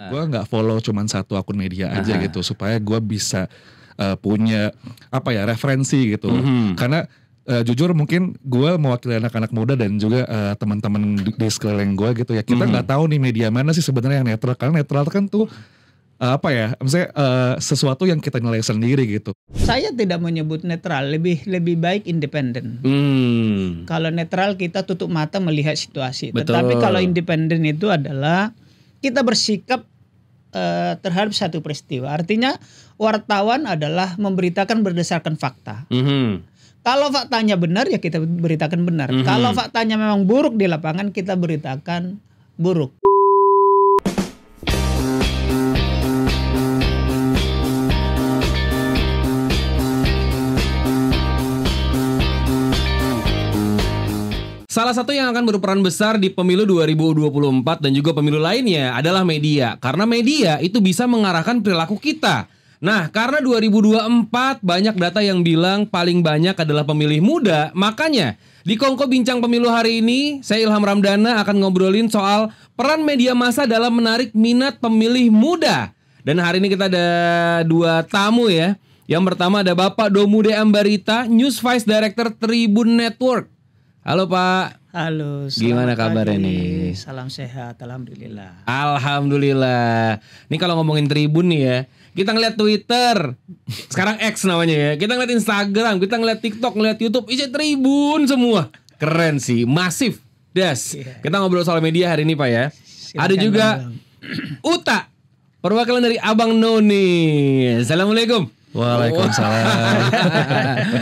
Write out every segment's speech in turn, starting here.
Gue nggak follow cuman satu akun media aja gitu supaya gue bisa punya referensi gitu. Karena jujur mungkin gue mewakili anak-anak muda dan juga teman-teman di sekeliling gue gitu ya. Kita nggak tahu nih media mana sih sebenarnya yang netral. Karena netral kan tuh maksudnya sesuatu yang kita nilai sendiri gitu. Saya tidak menyebut netral, lebih baik independen. Kalau netral kita tutup mata melihat situasi. Betul. Tetapi kalau independen itu adalah kita bersikap terhadap satu peristiwa. Artinya wartawan adalah memberitakan berdasarkan fakta. Kalau faktanya benar ya kita beritakan benar. Kalau faktanya memang buruk di lapangan kita beritakan buruk. Salah satu yang akan berperan besar di pemilu 2024 dan juga pemilu lainnya adalah media. Karena media itu bisa mengarahkan perilaku kita. Nah, karena 2024 banyak data yang bilang paling banyak adalah pemilih muda. Makanya di Kongko Bincang Pemilu hari ini, saya Ilham Ramdana akan ngobrolin soal peran media massa dalam menarik minat pemilih muda. Dan hari ini kita ada dua tamu ya. Yang pertama ada Bapak Domude Ambarita, News Vice Director Tribun Network. Halo Pak. Halo. Gimana kabarnya pagi. nih? Salam sehat, alhamdulillah. Alhamdulillah. Nih kalau ngomongin Tribun nih ya, kita ngeliat Twitter, sekarang X namanya ya. Kita ngeliat Instagram, kita ngeliat TikTok, ngeliat YouTube, isi Tribun semua. Keren sih, masif. Das. Kita ngobrol soal media hari ini Pak ya. Silakan, ada juga Bang. Uta, perwakilan dari Abang Noni. Assalamualaikum. Waalaikumsalam.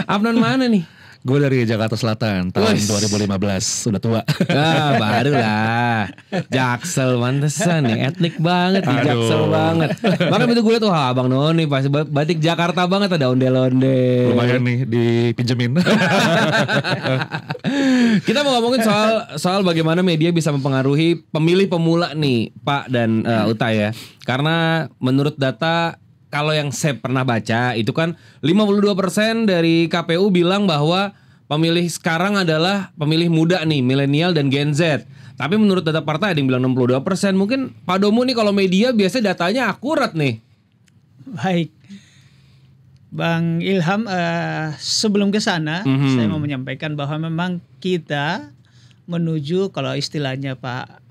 Abang mana nih? Gue dari Jakarta Selatan tahun 2015, sudah tua. Baru lah. Jaksel mantesan nih, etnik banget di Jaksel banget. Makanya begitu gue liat tuh Abang Noni pasti batik Jakarta banget, ada ondel-ondel. Lumayan nih dipinjemin. Kita mau ngomongin soal bagaimana media bisa mempengaruhi pemilih pemula nih, Pak dan Uta ya. Karena menurut data, kalau yang saya pernah baca itu kan 52% dari KPU bilang bahwa pemilih sekarang adalah pemilih muda nih, milenial dan Gen Z. Tapi menurut data partai ada yang bilang 62%. Mungkin Pak Domu nih kalau media biasanya datanya akurat nih. Baik. Bang Ilham, sebelum ke sana saya mau menyampaikan bahwa memang kita menuju, kalau istilahnya Pak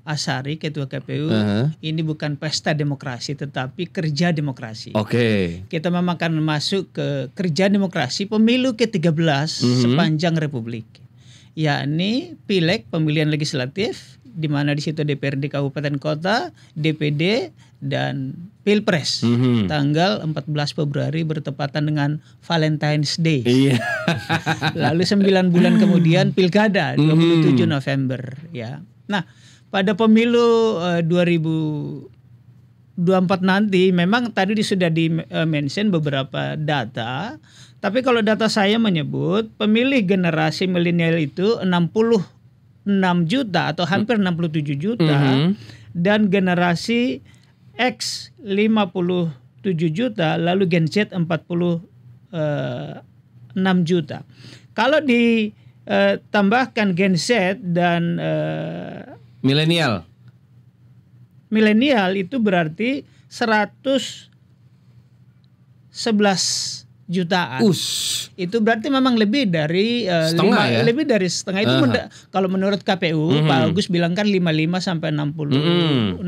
Asari, Ketua KPU, ini bukan pesta demokrasi tetapi kerja demokrasi. Oke. Kita memang akan masuk ke kerja demokrasi pemilu ke-13 sepanjang Republik. Yakni Pileg, pemilihan legislatif, di mana di situ DPRD Kabupaten Kota, DPD dan Pilpres. Tanggal 14 Februari bertepatan dengan Valentine's Day. Iya. Lalu 9 bulan kemudian Pilkada 27 November ya. Nah, pada pemilu 2024 nanti memang tadi sudah di-mention beberapa data. Tapi kalau data saya menyebut pemilih generasi milenial itu 66 juta atau hampir 67 juta. Dan generasi X 57 juta, lalu Gen Z 46 juta. Kalau ditambahkan Gen Z dan Milenial itu berarti 111 jutaan. Itu berarti memang lebih dari setengah ya? Lebih dari setengah itu kalau menurut KPU Pak Agus bilang kan 55 sampai 60%.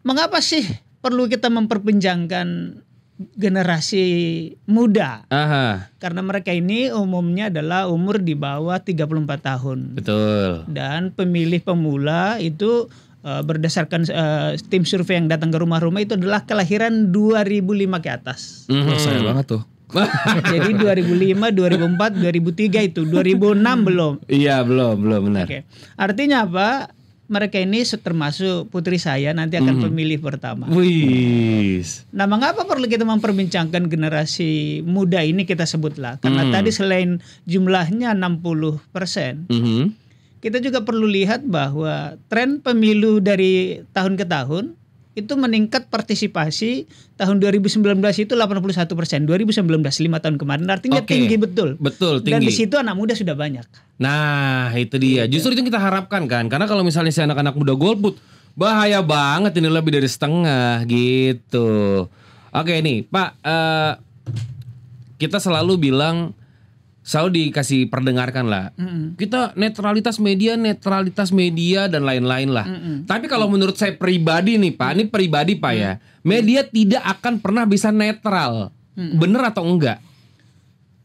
Mengapa sih perlu kita memperbincangkan generasi muda? Karena mereka ini umumnya adalah umur di bawah 34 tahun. Betul. Dan pemilih pemula itu berdasarkan tim survei yang datang ke rumah-rumah itu adalah kelahiran 2005 ke atas. Saya banget tuh. Jadi 2005, 2004, 2003 itu. 2006 belum. Iya, belum benar. Oke. Artinya apa? Mereka ini termasuk putri saya nanti akan pemilih pertama. Wis. Nah, mengapa perlu kita memperbincangkan generasi muda ini kita sebutlah? Karena tadi selain jumlahnya 60%, kita juga perlu lihat bahwa tren pemilu dari tahun ke tahun itu meningkat partisipasi. Tahun 2019 itu 81%, 2019 5 tahun kemarin, artinya tinggi betul. Betul, tinggi. Dan di situ anak muda sudah banyak. Nah, itu dia. Justru itu yang kita harapkan kan. Karena kalau misalnya si anak-anak muda golput Bahaya banget ini, lebih dari setengah gitu. Oke nih Pak, kita selalu bilang, selalu dikasih perdengarkan lah, kita netralitas media dan lain-lain lah. Tapi kalau menurut saya pribadi nih Pak, ini pribadi Pak ya, media tidak akan pernah bisa netral. Bener atau enggak?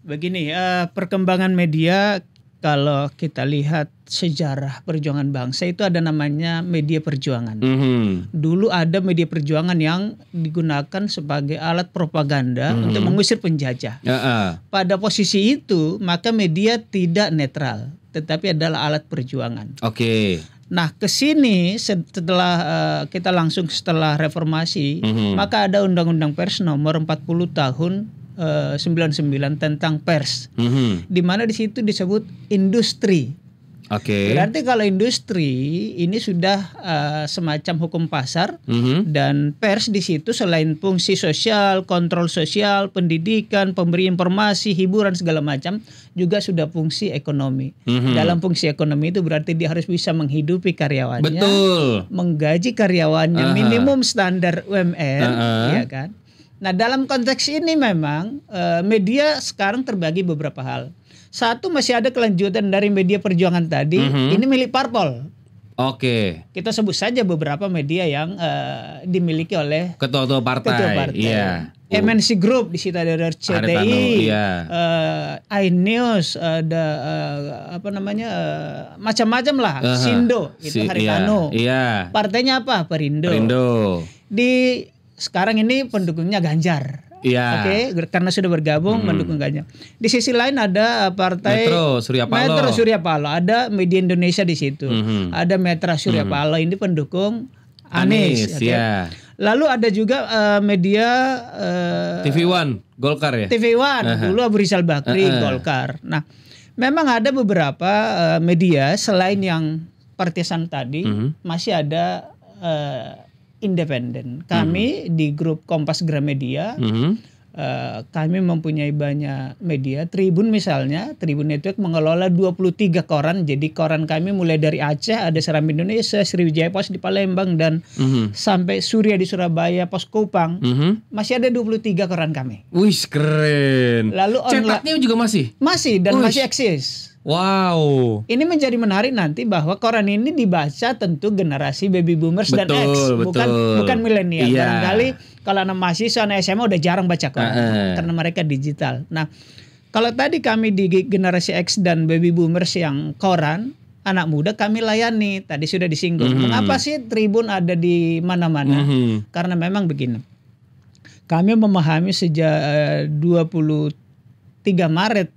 Begini, perkembangan media kalau kita lihat sejarah perjuangan bangsa itu ada namanya media perjuangan. Dulu ada media perjuangan yang digunakan sebagai alat propaganda untuk mengusir penjajah. Pada posisi itu maka media tidak netral, tetapi adalah alat perjuangan. Oke. Nah, kesini setelah kita langsung setelah reformasi, maka ada Undang-Undang Pers nomor 40 tahun 99 tentang pers, di mana di situ disebut industri. Oke. Berarti kalau industri ini sudah semacam hukum pasar, dan pers di situ selain fungsi sosial, kontrol sosial, pendidikan, pemberi informasi, hiburan segala macam, juga sudah fungsi ekonomi. Dalam fungsi ekonomi itu berarti dia harus bisa menghidupi karyawannya, betul, menggaji karyawannya minimum standar UMR, ya kan? Nah, dalam konteks ini memang media sekarang terbagi beberapa hal. Satu, masih ada kelanjutan dari media perjuangan tadi, ini milik parpol. Oke. Kita sebut saja beberapa media yang dimiliki oleh ketua-ketua partai. Iya. MNC Group, di situ ada RCTI, iNews, ada macam-macam lah, Sindo, itu Haritano. Iya. Partainya apa? Perindo. Di sekarang ini pendukungnya Ganjar. Iya. Oke, karena sudah bergabung mendukung Ganjar. Di sisi lain ada partai Metro Surya Paloh, ada Media Indonesia di situ. Ada Metra Surya Paloh, ini pendukung Anies. Okay. Ya. Lalu ada juga media TV One, Golkar ya. TV One, dulu Abu Rizal Bakri, Golkar. Nah, memang ada beberapa media selain yang partisan tadi, masih ada independen. Kami di grup Kompas Gramedia, kami mempunyai banyak media. Tribun misalnya, Tribun Network mengelola 23 koran. Jadi koran kami mulai dari Aceh, ada Seram Indonesia, Sriwijaya Pos di Palembang, dan sampai Surya di Surabaya, Pos Kupang. Masih ada 23 koran kami. Wih, keren. Lalu cetaknya juga masih? Masih, dan masih eksis. Wow. Ini menjadi menarik nanti bahwa koran ini dibaca tentu generasi baby boomers dan X, bukan milenial. Barangkali kalau anak mahasiswa, anak SMA udah jarang baca koran karena mereka digital. Nah, kalau tadi kami di generasi X dan baby boomers yang koran, anak muda kami layani. Tadi sudah disinggung. Mengapa sih Tribun ada di mana-mana? Karena memang begini. Kami memahami sejak 23 Maret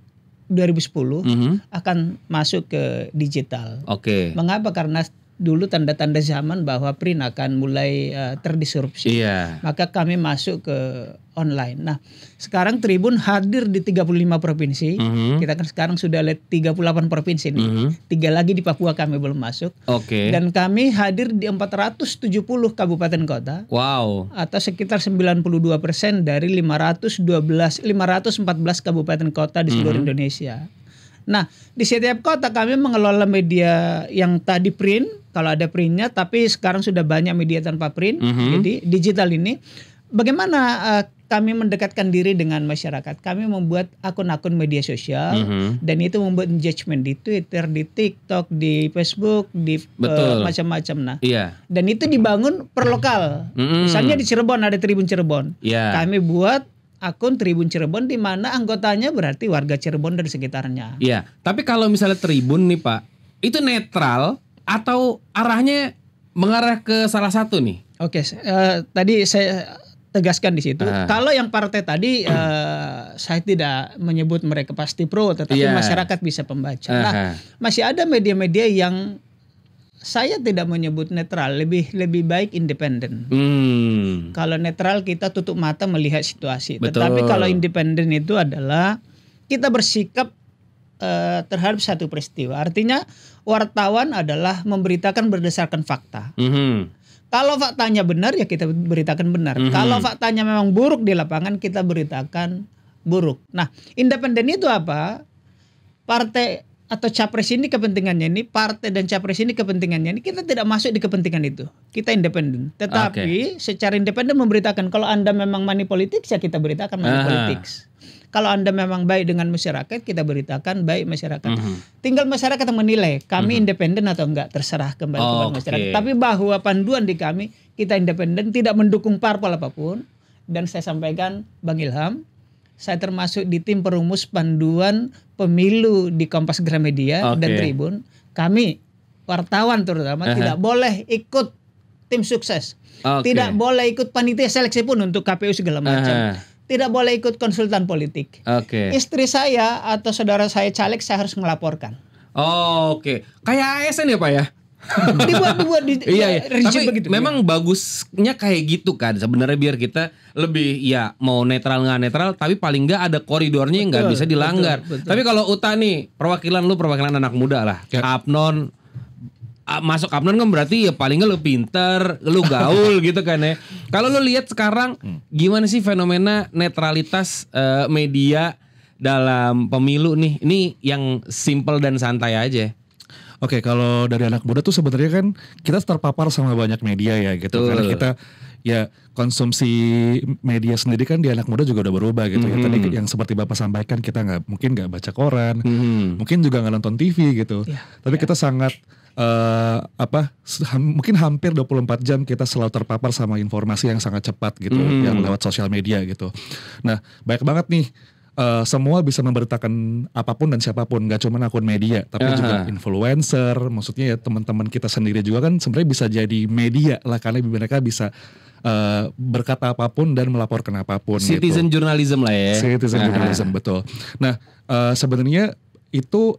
2010 akan masuk ke digital. Oke. Mengapa? Karena dulu tanda-tanda zaman bahwa print akan mulai terdisrupsi. Iya. Maka kami masuk ke online. Nah, sekarang Tribun hadir di 35 provinsi. Kita kan sekarang sudah lihat 38 provinsi nih. 3 lagi di Papua kami belum masuk. Oke. Dan kami hadir di 470 kabupaten kota. Wow. Atau sekitar 92% dari 514 kabupaten kota di seluruh Indonesia. Nah, di setiap kota kami mengelola media yang tadi print, kalau ada printnya, tapi sekarang sudah banyak media tanpa print. Jadi digital ini, bagaimana kami mendekatkan diri dengan masyarakat? Kami membuat akun-akun media sosial, dan itu membuat engagement di Twitter, di TikTok, di Facebook, di macam-macam. Nah, dan itu dibangun per lokal. Misalnya di Cirebon ada Tribun Cirebon. Kami buat akun Tribun Cirebon di mana anggotanya berarti warga Cirebon dan sekitarnya. Iya, tapi kalau misalnya Tribun nih Pak, itu netral atau arahnya mengarah ke salah satu nih? Oke, tadi saya tegaskan di situ. Kalau yang partai tadi saya tidak menyebut mereka pasti pro, tetapi masyarakat bisa membaca. Nah, masih ada media-media yang saya tidak menyebut netral, lebih baik independen. Kalau netral kita tutup mata melihat situasi. Betul. Tetapi kalau independen itu adalah kita bersikap terhadap satu peristiwa. Artinya wartawan adalah memberitakan berdasarkan fakta. Kalau faktanya benar ya kita beritakan benar. Kalau faktanya memang buruk di lapangan kita beritakan buruk. Nah, independen itu apa? Partai atau capres ini kepentingannya ini, partai dan capres ini kepentingannya ini, kita tidak masuk di kepentingan itu. Kita independen. Tetapi secara independen memberitakan kalau Anda memang money politics ya kita beritakan money politics. Kalau Anda memang baik dengan masyarakat, kita beritakan baik masyarakat. Tinggal masyarakat yang menilai kami independen atau enggak, terserah kembali kepada masyarakat. Tapi bahwa panduan di kami, kita independen, tidak mendukung parpol apapun. Dan saya sampaikan Bang Ilham, saya termasuk di tim perumus panduan pemilu di Kompas Gramedia dan Tribun. Kami wartawan terutama tidak boleh ikut tim sukses. Tidak boleh ikut panitia seleksi pun untuk KPU segala macam. Tidak boleh ikut konsultan politik. Istri saya atau saudara saya caleg saya harus melaporkan. Kayak ASN ya Pak ya? dibuat iya. Tapi begitu, memang bagusnya kayak gitu kan sebenarnya, biar kita lebih ya mau netral nggak netral, tapi paling nggak ada koridornya yang nggak bisa dilanggar. Betul. Tapi kalau Uta nih, perwakilan anak muda lah, Apnon, masuk Apnon kan berarti ya paling nggak lu pinter, lu gaul gitu kan ya. Kalau lu lihat sekarang gimana sih fenomena netralitas media dalam pemilu nih? Ini yang simple dan santai aja. Oke, kalau dari anak muda tuh sebenarnya kan kita terpapar sama banyak media ya gitu. Karena kita ya konsumsi media sendiri kan di anak muda juga udah berubah gitu ya. Tadi yang seperti Bapak sampaikan, kita mungkin nggak baca koran, mungkin juga nggak nonton TV gitu. Tapi kita sangat mungkin hampir 24 jam kita selalu terpapar sama informasi yang sangat cepat gitu, yang lewat sosial media gitu. Nah, banyak banget nih. Semua bisa memberitakan apapun dan siapapun, nggak cuma akun media, tapi juga influencer. Maksudnya ya teman-teman kita sendiri juga kan sebenarnya bisa jadi media lah, karena mereka bisa berkata apapun dan melaporkan apapun. Citizen gitu. journalism lah ya. Citizen journalism, betul. Nah, sebenarnya itu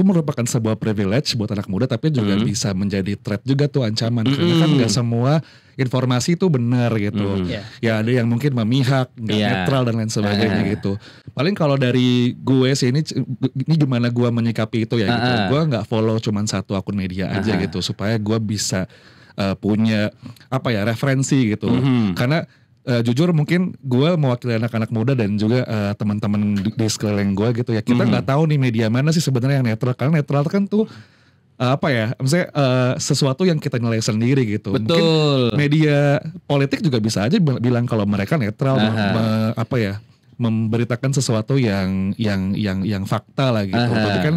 merupakan sebuah privilege buat anak muda, tapi juga bisa menjadi threat juga tuh, ancaman. Karena kan nggak semua informasi itu benar gitu. Ya ada yang mungkin memihak, nggak netral dan lain sebagainya gitu. Paling kalau dari gue sih ini gimana gue menyikapi itu ya gitu. Gue nggak follow cuman satu akun media aja gitu, supaya gue bisa punya referensi gitu. Karena jujur mungkin gue mewakili anak-anak muda dan juga teman-teman di sekeliling gue gitu ya. Kita nggak tahu nih media mana sih sebenarnya yang netral. Karena netral kan tuh maksudnya sesuatu yang kita nilai sendiri gitu. Betul. Mungkin media politik juga bisa aja bilang kalau mereka netral, memberitakan sesuatu yang fakta lah gitu. Tapi kan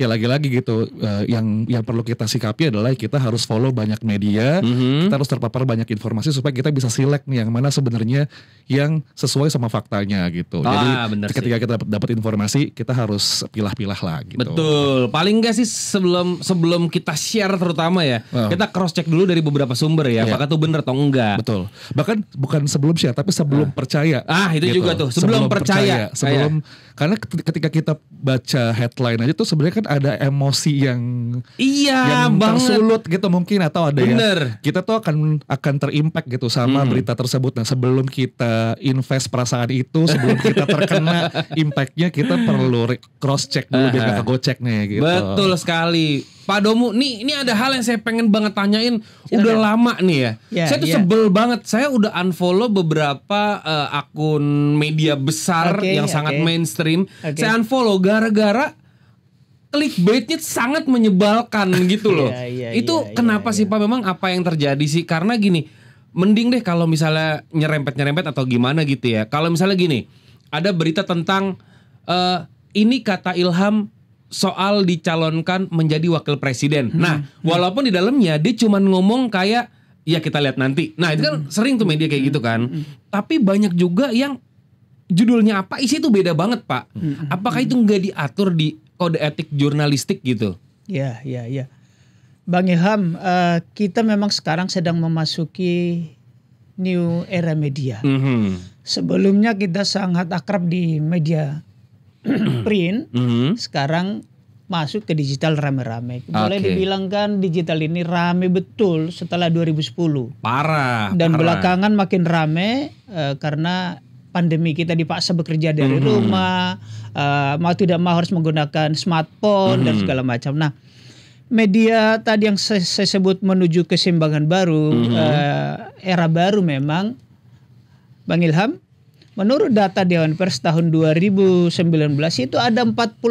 ya lagi-lagi gitu, yang perlu kita sikapi adalah kita harus follow banyak media, kita harus terpapar banyak informasi supaya kita bisa select nih yang mana sebenarnya yang sesuai sama faktanya gitu. Jadi ketika kita dapat informasi, kita harus pilah-pilah lah gitu. Betul. Paling enggak sih sebelum kita share terutama ya, kita cross check dulu dari beberapa sumber ya, apakah tuh bener atau enggak. Betul. Bahkan bukan sebelum share, tapi sebelum percaya. Itu gitu. Juga tuh, sebelum percaya. Karena ketika kita baca headline aja tuh sebenarnya kan ada emosi yang tersulut gitu mungkin, atau ada kita tuh akan terimpact gitu sama berita tersebut. Nah, sebelum kita invest perasaan itu, sebelum kita terkena impactnya, kita perlu cross check dulu biar gak kegocek nih gitu. Betul sekali. Pak Domu, ini ada hal yang saya pengen banget tanyain. Udah lama nih ya. Saya tuh sebel banget. Saya udah unfollow beberapa akun media besar yang sangat mainstream. Saya unfollow gara-gara clickbaitnya sangat menyebalkan gitu loh. Itu kenapa sih Pak? Memang apa yang terjadi sih? Karena gini, mending deh kalau misalnya nyerempet atau gimana gitu ya. Kalau misalnya gini, ada berita tentang ini kata Ilham soal dicalonkan menjadi wakil presiden. Nah, walaupun di dalamnya dia cuma ngomong kayak ya kita lihat nanti. Nah, itu kan sering tuh media kayak gitu kan. Tapi banyak juga yang judulnya apa, isi itu beda banget Pak. Apakah itu nggak diatur di kode etik jurnalistik gitu? Ya. Bang Ilham, kita memang sekarang sedang memasuki new era media. Sebelumnya kita sangat akrab di media print, sekarang masuk ke digital rame-rame. Boleh dibilang kan digital ini rame betul setelah 2010. Parah. Dan belakangan makin rame karena pandemi, kita dipaksa bekerja dari rumah, mau tidak mau harus menggunakan smartphone dan segala macam. Nah, media tadi yang saya sebut menuju keseimbangan baru, era baru memang, Bang Ilham. Menurut data Dewan Pers tahun 2019 itu ada 44.000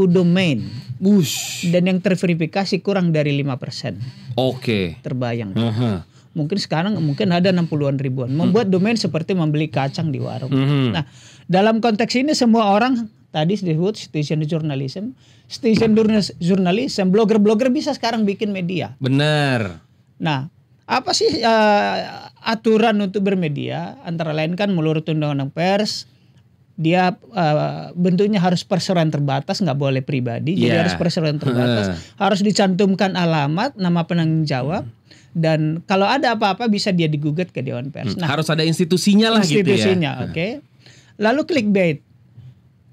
domain Bush. Dan yang terverifikasi kurang dari 5%. Oke. Terbayang. Aha. Mungkin sekarang ada 60-an ribuan. Membuat domain seperti membeli kacang di warung. Nah, dalam konteks ini semua orang tadi disebut citizen journalism, blogger-blogger bisa sekarang bikin media. Benar. Nah, apa sih aturan untuk bermedia? Antara lain kan menurut Undang-Undang Pers, dia bentuknya harus perseroan terbatas, nggak boleh pribadi. Jadi harus perseroan terbatas, harus dicantumkan alamat, nama penanggung jawab, dan kalau ada apa-apa bisa dia digugat ke Dewan Pers. Nah, harus ada institusinya lah gitu ya. Institusinya, oke. Lalu clickbait.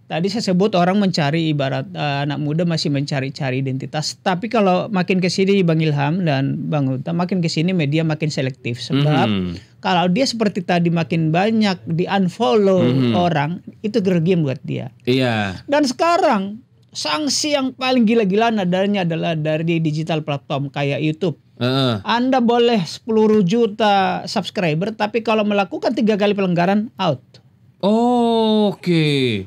Tadi saya sebut orang mencari, ibarat anak muda masih mencari-cari identitas. Tapi kalau makin ke sini Bang Ilham dan Bang Uta, makin ke sini media makin selektif. Sebab kalau dia seperti tadi makin banyak di unfollow orang, itu kerugian buat dia. Iya. Dan sekarang sanksi yang paling gila-gilaan adanya adalah dari digital platform kayak YouTube. Anda boleh 10 juta subscriber, tapi kalau melakukan 3 kali pelanggaran, out. Oke.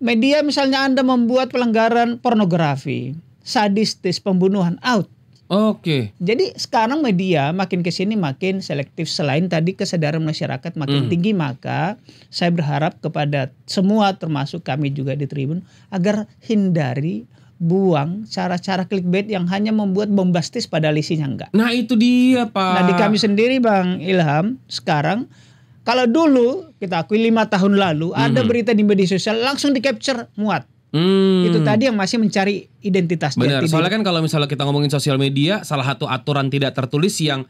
Media misalnya Anda membuat pelanggaran pornografi, sadistis, pembunuhan, out. Oke. Jadi sekarang media makin kesini makin selektif. Selain tadi kesadaran masyarakat makin tinggi, maka saya berharap kepada semua termasuk kami juga di Tribun agar hindari, buang cara-cara clickbait yang hanya membuat bombastis padahal isinya enggak. Nah itu dia Pak. Nah di kami sendiri Bang Ilham sekarang, kalau dulu kita akui 5 tahun lalu ada berita di media sosial langsung di capture muat. Itu tadi yang masih mencari identitas. Benar. Soalnya kan kalau misalnya kita ngomongin sosial media, salah satu aturan tidak tertulis yang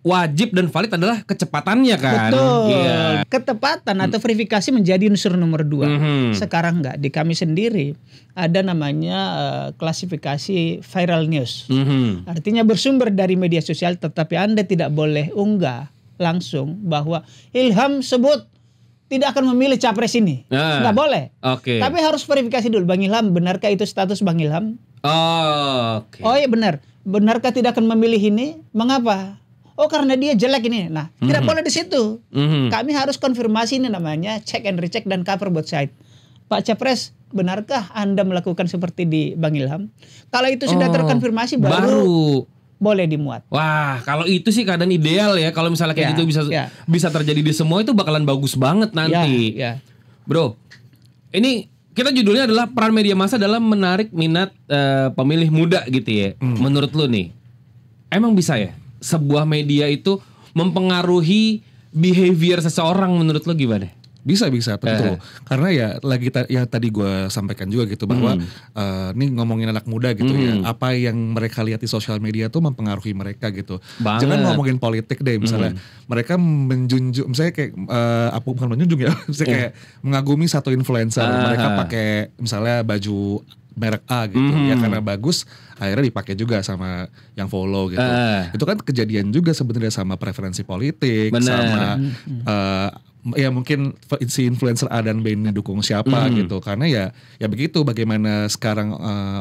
wajib dan valid adalah kecepatannya kan. Betul. Iya. Ketepatan atau verifikasi menjadi unsur nomor 2. Sekarang enggak. Di kami sendiri ada namanya klasifikasi viral news. Artinya bersumber dari media sosial, tetapi Anda tidak boleh unggah langsung bahwa Ilham sebut tidak akan memilih capres ini. Nggak boleh. Oke. Tapi harus verifikasi dulu. Bang Ilham, benarkah itu status Bang Ilham? Oke. Oh iya benar. Benarkah tidak akan memilih ini? Mengapa? Oh karena dia jelek ini. Nah, tidak boleh di situ. Kami harus konfirmasi, ini namanya check and recheck dan cover both side. Pak Capres, benarkah Anda melakukan seperti di Bang Ilham? Kalau itu sudah terkonfirmasi baru boleh dimuat. Wah, kalau itu sih keadaan ideal ya. Kalau misalnya kayak gitu bisa terjadi di semua, itu bakalan bagus banget nanti. Bro, ini kita judulnya adalah peran media massa dalam menarik minat pemilih muda gitu ya. Menurut lu nih, emang bisa ya sebuah media itu mempengaruhi behavior seseorang? Menurut lu gimana? Bisa tentu. Karena ya lagi yang tadi gue sampaikan juga gitu bahwa ini ngomongin anak muda gitu ya, apa yang mereka lihat di sosial media tuh mempengaruhi mereka gitu. Jangan ngomongin politik deh, misalnya mereka menjunjung, misalnya kayak bukan menjunjung ya, misalnya kayak mengagumi satu influencer, mereka pakai misalnya baju merek A gitu ya karena bagus, akhirnya dipakai juga sama yang follow gitu. Itu kan kejadian juga sebenarnya sama preferensi politik, sama ya mungkin si influencer A dan B ini dukung siapa gitu. Karena ya begitu bagaimana sekarang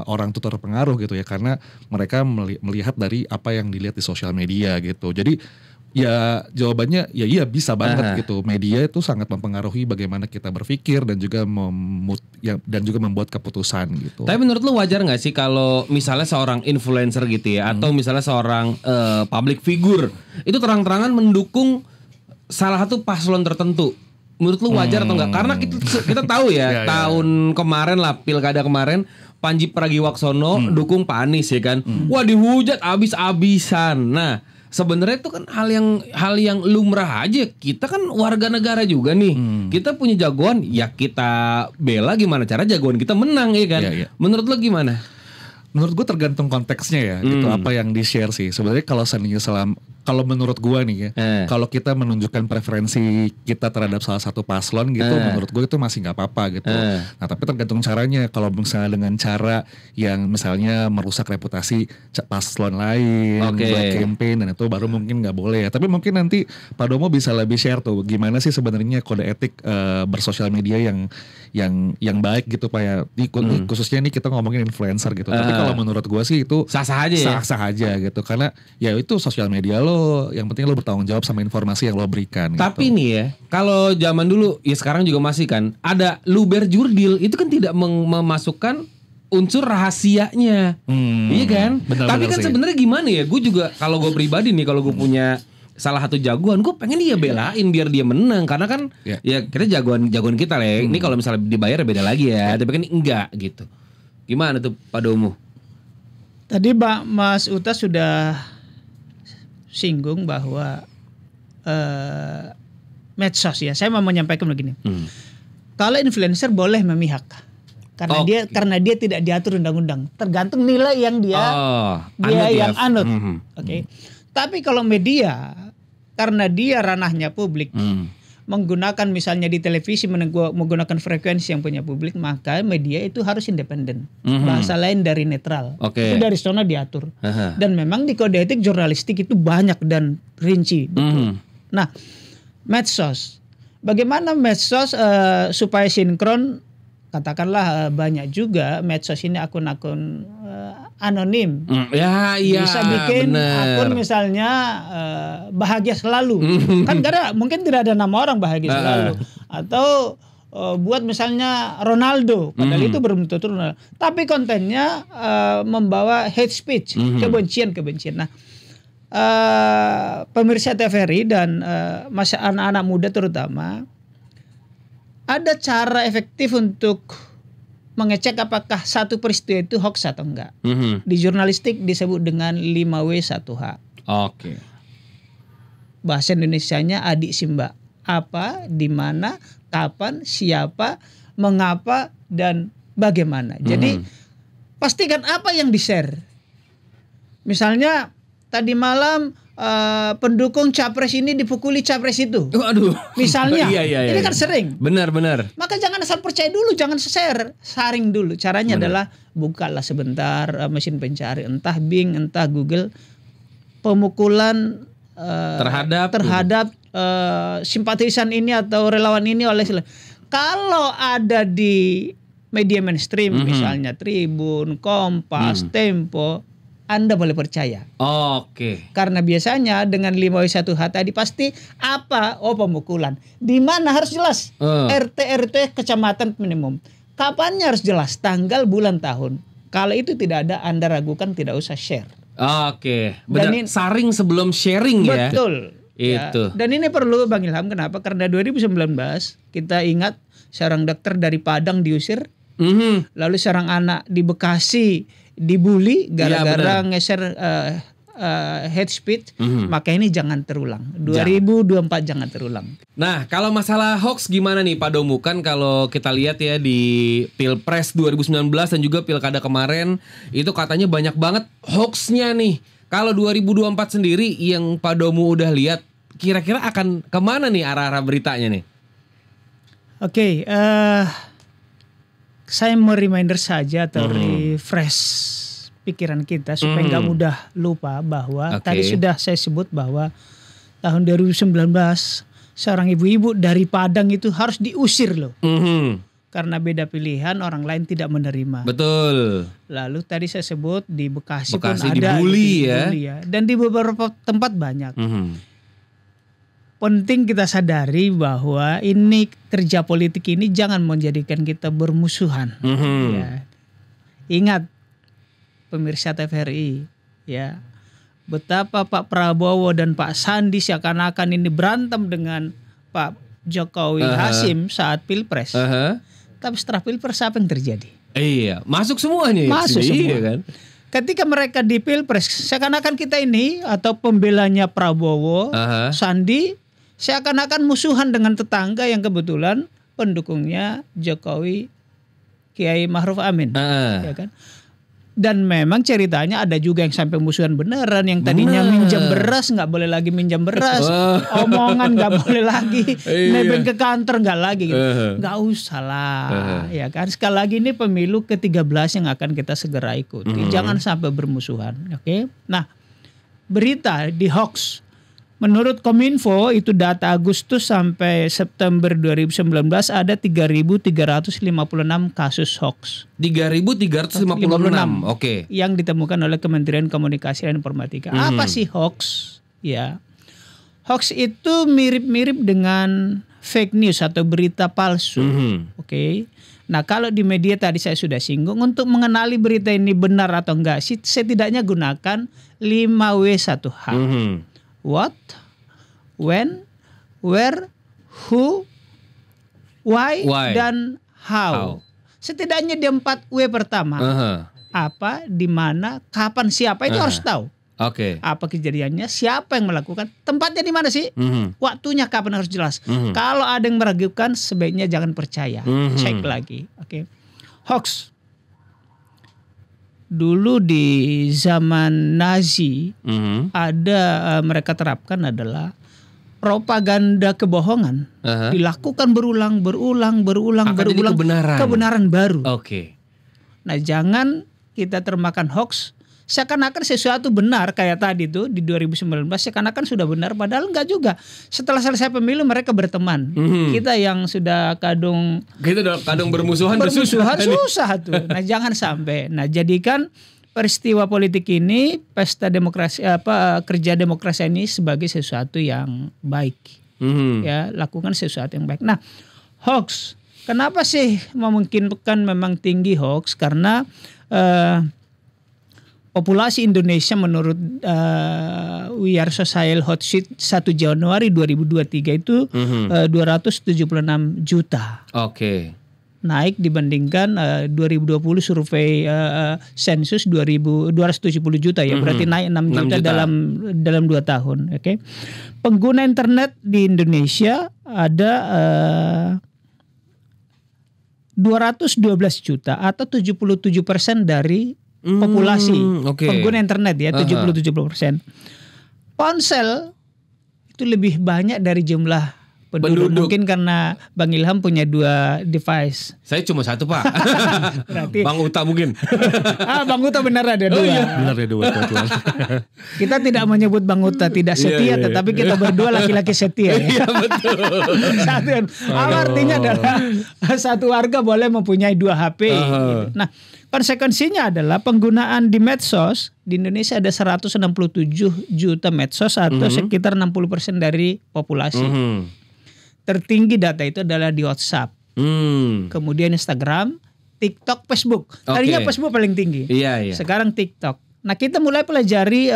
orang tuh terpengaruh gitu ya, karena mereka melihat dari apa yang dilihat di sosial media gitu. Jadi ya jawabannya ya iya bisa banget gitu. Media itu sangat mempengaruhi bagaimana kita berpikir dan juga membuat keputusan gitu. Tapi menurut lu wajar nggak sih kalau misalnya seorang influencer gitu ya, atau misalnya seorang public figure itu terang-terangan mendukung salah satu paslon tertentu? Menurut lu wajar atau enggak? Karena kita tahu ya, tahun kemarin lah, pilkada kemarin, Pandji Pragiwaksono dukung Pak Anies ya kan. Wah, dihujat abis-abisan. Nah, sebenarnya itu kan hal yang lumrah aja. Kita kan warga negara juga nih. Kita punya jagoan, ya kita bela gimana cara jagoan kita menang ya kan. Menurut lu gimana? Menurut gue tergantung konteksnya ya, gitu apa yang di-share sih. Sebenarnya kalau seandainya kalau menurut gue nih ya, kalau kita menunjukkan preferensi kita terhadap salah satu paslon gitu, menurut gue itu masih nggak apa-apa gitu. Nah tapi tergantung caranya. Kalau misalnya dengan cara yang misalnya merusak reputasi paslon lain, black campaign, dan itu baru mungkin nggak boleh ya. Tapi mungkin nanti Pak Domo bisa lebih share tuh gimana sih sebenarnya kode etik bersosial media yang baik gitu Pak ya. Khususnya nih kita ngomongin influencer gitu. Tapi kalau menurut gue sih itu sah-sah aja ya. Sah-sah aja gitu. Karena ya itu sosial media lo, yang penting lo bertanggung jawab sama informasi yang lo berikan. Tapi gitu. nih ya, kalau zaman dulu ya sekarang juga masih kan ada luber jurdil, itu kan tidak memasukkan unsur rahasianya. Iya kan? Tapi kan sebenarnya gimana ya? Gue juga kalau gue pribadi nih, kalau gue punya salah satu jagoan, gue pengen dia belain biar dia menang, karena kan ya kita jagoan kita lah. Ini kalau misalnya dibayar beda lagi ya, tapi kan enggak gitu. Gimana tuh Pak Domo? Tadi Mas Uta sudah singgung bahwa medsos ya. Saya mau menyampaikan begini. Kalau influencer boleh memihak karena dia tidak diatur undang-undang, tergantung nilai yang dia anut. Oke. Tapi kalau media, karena dia ranahnya publik, menggunakan misalnya di televisi menggunakan frekuensi yang punya publik, maka media itu harus independen. Bahasa lain dari netral. Itu dari sana diatur. Dan memang di kode etik jurnalistik itu banyak dan rinci. Betul. Nah, medsos. Bagaimana medsos supaya sinkron? Katakanlah banyak juga medsos ini akun-akun anonim. Bisa bikin akun misalnya bahagia selalu. Kan karena mungkin tidak ada nama orang bahagia selalu. Atau buat misalnya Ronaldo, padahal itu belum tentu Ronaldo. Tapi kontennya membawa hate speech, kebencian. Nah, pemirsa TVRI dan masa anak-anak muda terutama, ada cara efektif untuk mengecek apakah satu peristiwa itu hoax atau enggak. Di jurnalistik disebut dengan 5W1H. Oke. Bahasa Indonesianya adik simba. Apa, di mana, kapan, siapa, mengapa, dan bagaimana. Jadi pastikan apa yang di-share. Misalnya tadi malam pendukung capres ini dipukuli capres itu. Aduh. Misalnya, ini kan sering. Benar. Maka jangan asal percaya dulu, jangan share, saring dulu. Caranya adalah bukalah sebentar mesin pencari, entah Bing, entah Google, pemukulan terhadap simpatisan ini atau relawan ini oleh. Kalau ada di media mainstream, misalnya Tribun, Kompas, Tempo, Anda boleh percaya. Oke. Karena biasanya dengan 5W1H tadi pasti apa? Pemukulan. Di mana harus jelas. RT kecamatan minimum. Kapannya harus jelas, tanggal, bulan, tahun. Kalau itu tidak ada, Anda ragukan, tidak usah share. Oke. Benar. Saring sebelum sharing ya. Betul. Itu. Dan ini perlu Bang Ilham, kenapa? Karena 2019 kita ingat seorang dokter dari Padang diusir. Lalu seorang anak di Bekasi dibully gara-gara ngeser hate speech. Maka ini jangan terulang. 2024 jangan terulang. Nah, kalau masalah hoax gimana nih Pak Domo? Kan kalau kita lihat ya di Pilpres 2019 dan juga Pilkada kemarin, itu katanya banyak banget hoaxnya nih. Kalau 2024 sendiri yang Pak Domo udah lihat, kira-kira akan kemana nih arah-arah beritanya nih? Oke, saya mau reminder saja atau refresh pikiran kita supaya nggak mudah lupa bahwa tadi sudah saya sebut bahwa tahun 2019 seorang ibu-ibu dari Padang itu harus diusir loh. Karena beda pilihan, orang lain tidak menerima. Betul. Lalu tadi saya sebut di Bekasi pun ada dibully ya. Dan di beberapa tempat banyak. Penting kita sadari bahwa ini kerja politik ini jangan menjadikan kita bermusuhan. Ya. Ingat pemirsa TVRI, ya, betapa Pak Prabowo dan Pak Sandi seakan-akan ini berantem dengan Pak Jokowi Hasim saat Pilpres. Tapi setelah Pilpres apa yang terjadi? Iya, masuk semuanya. Masuk semua. Iya kan? Ketika mereka di Pilpres, seakan-akan kita ini atau pembelanya Prabowo, Sandi, seakan-akan musuhan dengan tetangga yang kebetulan pendukungnya Jokowi, Kiai Ma'ruf Amin, ya kan? Dan memang ceritanya ada juga yang sampai musuhan beneran, yang tadinya minjam beras nggak boleh lagi minjam beras, omongan nggak boleh lagi, nebeng ke kantor nggak lagi, gitu. Nggak usah lah, ya kan? Sekali lagi ini pemilu ke-13 yang akan kita segera ikuti, jangan sampai bermusuhan, oke? Nah, berita di hoax. Menurut Kominfo itu data Agustus sampai September 2019 ada 3.356 kasus hoax. 3.356. Oke. Yang ditemukan oleh Kementerian Komunikasi dan Informatika. Apa sih hoax? Ya. Hoax itu mirip-mirip dengan fake news atau berita palsu. Oke. Nah, kalau di media tadi saya sudah singgung, untuk mengenali berita ini benar atau enggak, setidaknya gunakan 5W1H. What, when, where, who, why, dan how. Setidaknya di 4W pertama. Apa, di mana, kapan, siapa, itu harus tahu. Oke. Apa kejadiannya, siapa yang melakukan, tempatnya di mana sih, waktunya kapan harus jelas. Kalau ada yang meragukan, sebaiknya jangan percaya, cek lagi. Oke. Hoax. Dulu di zaman Nazi ada mereka terapkan adalah propaganda kebohongan, dilakukan berulang kebenaran baru. Oke. Nah, jangan kita termakan hoax. Seakan-akan sesuatu benar kayak tadi tuh di 2019, seakan-akan sudah benar, padahal enggak juga. Setelah selesai pemilu mereka berteman. Kita yang sudah kadung bermusuhan susah tuh. Nah, jangan sampai. Nah, jadikan peristiwa politik ini, pesta demokrasi kerja demokrasi ini sebagai sesuatu yang baik. Ya, lakukan sesuatu yang baik. Nah, hoax. Kenapa sih memungkinkan memang tinggi hoax? Karena populasi Indonesia menurut We Are Social Hot Sheet 1 Januari 2023 itu 276 juta. Oke. Naik dibandingkan 2020 survei sensus 270 juta ya, berarti naik 6 juta dalam 2 tahun. Oke. Pengguna internet di Indonesia ada 212 juta atau 77% dari populasi pengguna internet ya, 77%. Ponsel itu lebih banyak dari jumlah penduduk. Mungkin karena Bang Ilham punya 2 device. Saya cuma 1, Pak. Berarti Bang Uta mungkin. Bang Uta benar ada 2. Benar ada 2. Kita tidak menyebut Bang Uta tidak setia, tetapi kita berdua laki-laki setia. Iya, betul. Artinya adalah satu warga boleh mempunyai 2 HP. Gitu. Nah, konsekuensinya adalah penggunaan di medsos di Indonesia ada 167 juta medsos atau sekitar 60% dari populasi. Tertinggi data itu adalah di WhatsApp, kemudian Instagram, TikTok, Facebook. Tadinya Facebook paling tinggi. Iya. Sekarang TikTok. Nah, kita mulai pelajari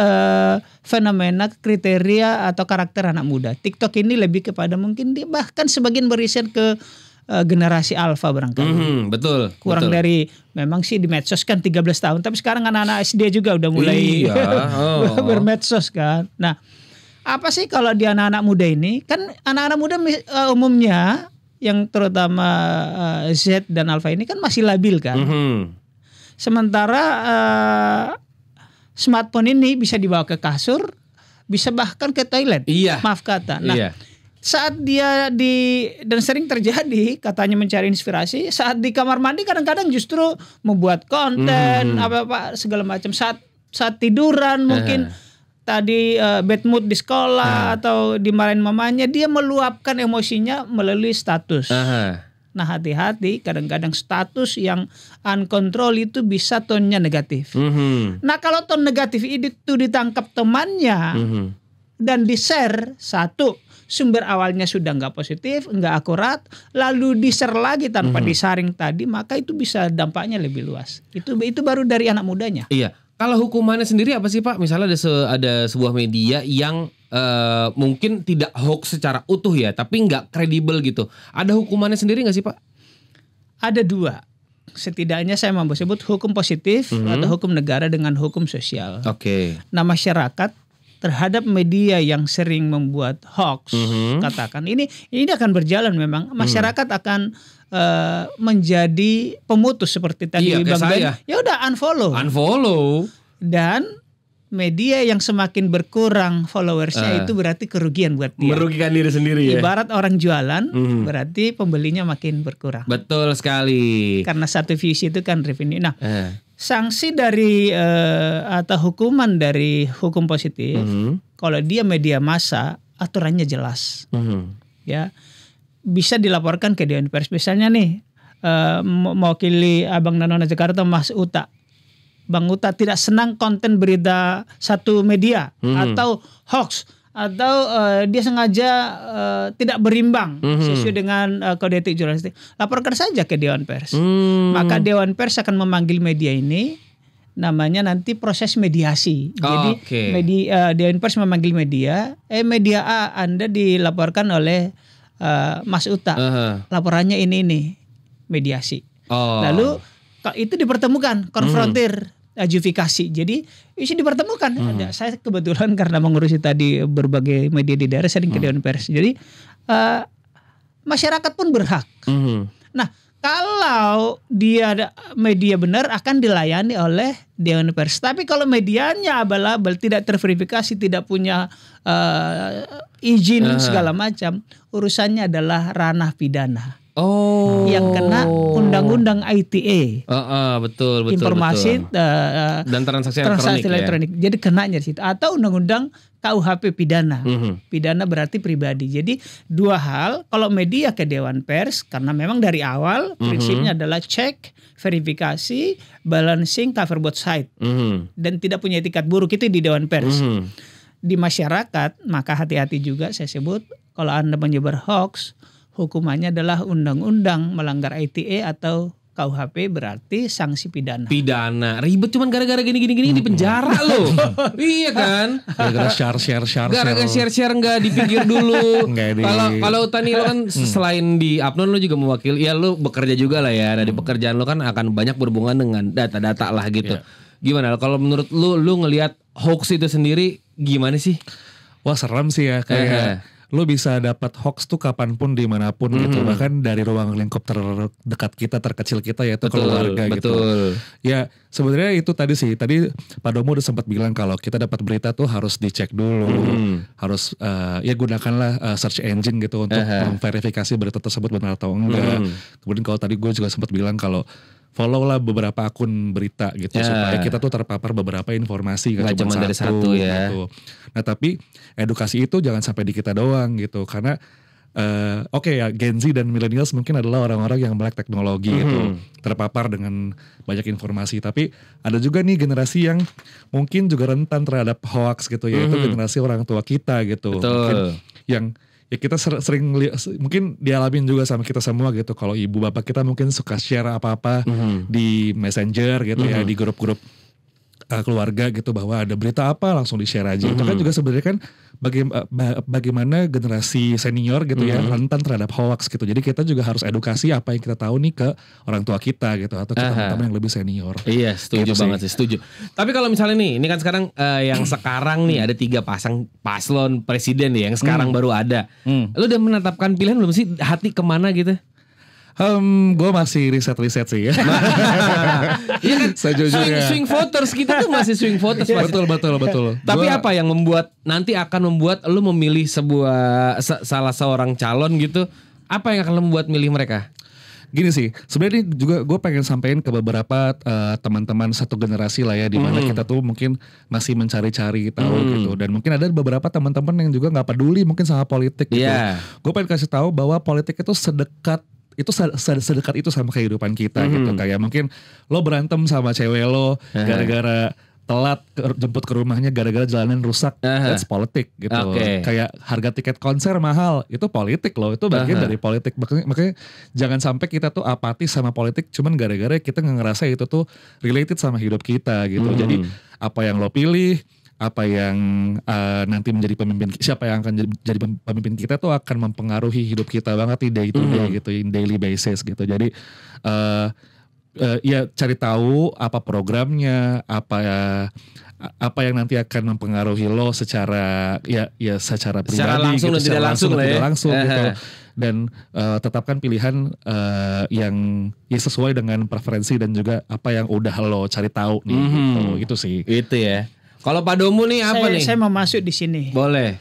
fenomena, kriteria atau karakter anak muda. TikTok ini lebih kepada mungkin dia bahkan sebagian beriset ke generasi alfa barangkali. Betul. Kurang dari, memang sih di medsos kan 13 tahun, tapi sekarang anak-anak SD juga udah mulai bermedsos kan. Nah, apa sih kalau di anak-anak muda ini? Kan anak-anak muda umumnya yang terutama Z dan alfa ini kan masih labil kan. Sementara smartphone ini bisa dibawa ke kasur, bisa bahkan ke toilet. Maaf kata. Nah, saat dia dan sering terjadi katanya mencari inspirasi saat di kamar mandi, kadang-kadang justru membuat konten apa segala macam, saat tiduran mungkin tadi bad mood di sekolah atau dimarahin mamanya, dia meluapkan emosinya melalui status. Nah, hati-hati, kadang-kadang status yang uncontrol itu bisa tone-nya negatif. Nah, kalau tone negatif itu ditangkap temannya dan di-share, satu, sumber awalnya sudah nggak positif, nggak akurat, lalu di-share lagi tanpa disaring tadi, maka itu bisa dampaknya lebih luas. Itu baru dari anak mudanya. Iya. Kalau hukumannya sendiri apa sih, Pak? Misalnya ada sebuah media yang mungkin tidak hoax secara utuh ya, tapi nggak kredibel gitu. Ada hukumannya sendiri nggak sih, Pak? Ada 2. Setidaknya saya mau sebut hukum positif atau hukum negara dengan hukum sosial. Oke. Nah, masyarakat terhadap media yang sering membuat hoax, katakan ini akan berjalan memang. Masyarakat akan menjadi pemutus seperti tadi Bang Ben. Ya udah unfollow. Dan media yang semakin berkurang followersnya itu berarti kerugian buat dia. Merugikan diri sendiri ya. Ibarat orang jualan, berarti pembelinya makin berkurang. Betul sekali. Karena satu visi itu kan revenue. Nah, sanksi dari atau hukuman dari hukum positif, kalau dia media massa, aturannya jelas. Ya, bisa dilaporkan ke Dewan Pers. Misalnya nih, mewakili Abang Nona Jakarta, Mas Uta. Bang Uta tidak senang konten berita satu media atau hoax atau dia sengaja tidak berimbang sesuai dengan kode etik jurnalistik, laporkan saja ke Dewan Pers. Maka Dewan Pers akan memanggil media ini, namanya nanti proses mediasi. Jadi Dewan Pers memanggil media A, Anda dilaporkan oleh Mas Uta, laporannya ini mediasi. Lalu itu dipertemukan, konfrontir, adjudifikasi. Jadi isi dipertemukan. Saya kebetulan karena mengurusi tadi berbagai media di daerah sering ke Dewan Pers. Jadi masyarakat pun berhak. Nah, kalau dia ada media benar akan dilayani oleh Dewan Pers. Tapi kalau medianya abal-abal, tidak terverifikasi, tidak punya izin segala macam, urusannya adalah ranah pidana. Yang kena undang-undang ITE. Betul. Informasi dan transaksi elektronik. Jadi kenanya di situ. Atau undang-undang KUHP pidana. Pidana berarti pribadi. Jadi dua hal, kalau media ke Dewan Pers, karena memang dari awal prinsipnya adalah cek, verifikasi, balancing, cover both side. Dan tidak punya etikat buruk, itu di Dewan Pers. Di masyarakat, maka hati-hati juga saya sebut, kalau Anda menyebar hoax, hukumannya adalah undang-undang melanggar ITE atau KUHP, berarti sanksi pidana. Ribet cuman gara-gara gini di penjara loh. Iya kan? Gara-gara share. Gara-gara share nggak dipikir dulu. Kalau Tani lo kan selain di Apnon lo juga mewakili, ya lo bekerja juga lah ya. Dari pekerjaan lo kan akan banyak berhubungan dengan data-data lah gitu. Gimana kalau menurut lo ngelihat hoax itu sendiri gimana sih? Wah, serem sih ya, kayak lo bisa dapat hoax tuh kapanpun dimanapun gitu, bahkan dari ruang lingkup terdekat kita, terkecil kita, yaitu keluarga gitu. Ya sebenarnya itu tadi Pak Domo udah sempat bilang kalau kita dapat berita tuh harus dicek dulu, harus ya gunakanlah search engine gitu untuk memverifikasi berita tersebut benar atau enggak. Kemudian kalau tadi gue juga sempat bilang kalau follow lah beberapa akun berita gitu, supaya kita tuh terpapar beberapa informasi, gak cuma dari satu gitu. Nah tapi edukasi itu jangan sampai di kita doang gitu, karena ya Gen Z dan millennials mungkin adalah orang-orang yang melek teknologi gitu, terpapar dengan banyak informasi. Tapi ada juga nih generasi yang mungkin juga rentan terhadap hoax gitu, yaitu generasi orang tua kita gitu. Mungkin yang ya kita sering mungkin dialamin juga sama kita semua gitu. Kalau ibu bapak kita mungkin suka share apa-apa di Messenger gitu ya, di grup-grup keluarga gitu, bahwa ada berita apa langsung di-share aja. Itu kan juga sebenarnya kan bagaimana generasi senior gitu ya rentan terhadap hoax gitu. Jadi kita juga harus edukasi apa yang kita tahu nih ke orang tua kita gitu, atau ke teman-teman yang lebih senior. Iya, setuju gitu banget sih, setuju. Tapi kalau misalnya nih, ini kan sekarang yang sekarang nih ada 3 pasang paslon presiden nih yang sekarang baru ada. Lu udah menetapkan pilihan belum sih, hati kemana gitu? Gue masih riset sih ya. Iya kan, swing voters kita tuh masih swing voters. Betul. Tapi apa yang nanti akan membuat lu memilih salah seorang calon gitu? Apa yang akan membuat milih mereka? Gini sih, sebenarnya juga gue pengen sampein ke beberapa teman-teman satu generasi lah ya, di mana kita tuh mungkin masih mencari-cari tahu gitu, dan mungkin ada beberapa teman-teman yang juga nggak peduli mungkin sama politik gitu. Gue pengen kasih tahu bahwa politik itu sedekat itu sama kehidupan kita gitu. Kayak mungkin lo berantem sama cewek lo gara-gara telat jemput ke rumahnya, gara-gara jalanan rusak, that's politik gitu. Kayak harga tiket konser mahal, itu politik loh, itu bagian dari politik. Makanya jangan sampai kita tuh apatis sama politik cuman gara-gara kita ngerasa itu tuh related sama hidup kita gitu. Jadi apa yang lo pilih, apa yang nanti menjadi pemimpin, siapa yang akan jadi pemimpin kita tuh akan mempengaruhi hidup kita banget di day to day gitu, in daily basis gitu. Jadi ya cari tahu apa programnya, apa yang nanti akan mempengaruhi lo secara secara pribadi, secara langsung gitu, dan tidak langsung gitu. Dan tetapkan pilihan yang sesuai dengan preferensi dan juga apa yang udah lo cari tahu nih gitu. Itu sih. Itu ya. Kalau Pak Domo nih apa nih? Saya mau masuk di sini. Boleh.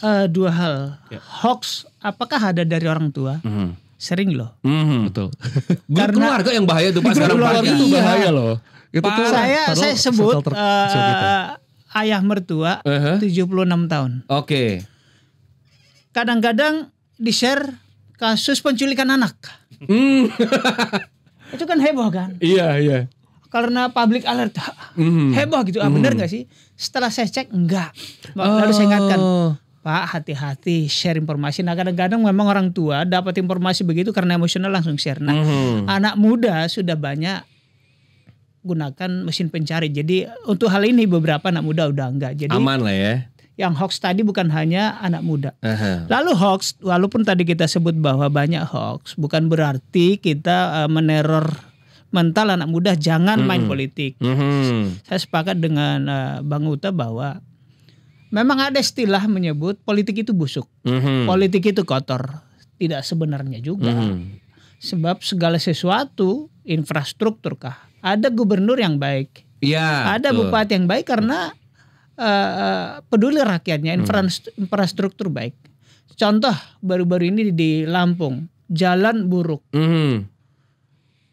2 hal. Hoax apakah ada dari orang tua? Sering loh. Betul. Karena keluarga yang bahaya tuh Pak sekarang. Itu bahaya loh. Itu tuh saya sebut ayah mertua 76 tahun. Oke. Kadang-kadang di-share kasus penculikan anak. Itu kan heboh kan? Iya. karena public alert heboh gitu. Bener nggak sih? Setelah saya cek enggak. Lalu saya ingatkan, Pak, hati-hati share informasi. Nah kadang-kadang memang orang tua dapat informasi begitu karena emosional langsung share. Nah anak muda sudah banyak gunakan mesin pencari. Jadi untuk hal ini beberapa anak muda udah enggak. Jadi aman lah ya. Yang hoax tadi bukan hanya anak muda. Lalu hoax, walaupun tadi kita sebut bahwa banyak hoax, bukan berarti kita meneror mental anak muda jangan main politik. Saya sepakat dengan Bang Uta bahwa memang ada istilah menyebut politik itu busuk, politik itu kotor. Tidak sebenarnya juga. Sebab segala sesuatu infrastruktur kah? Ada gubernur yang baik, ada bupati yang baik karena peduli rakyatnya, infrastruktur baik. Contoh baru-baru ini di Lampung, jalan buruk.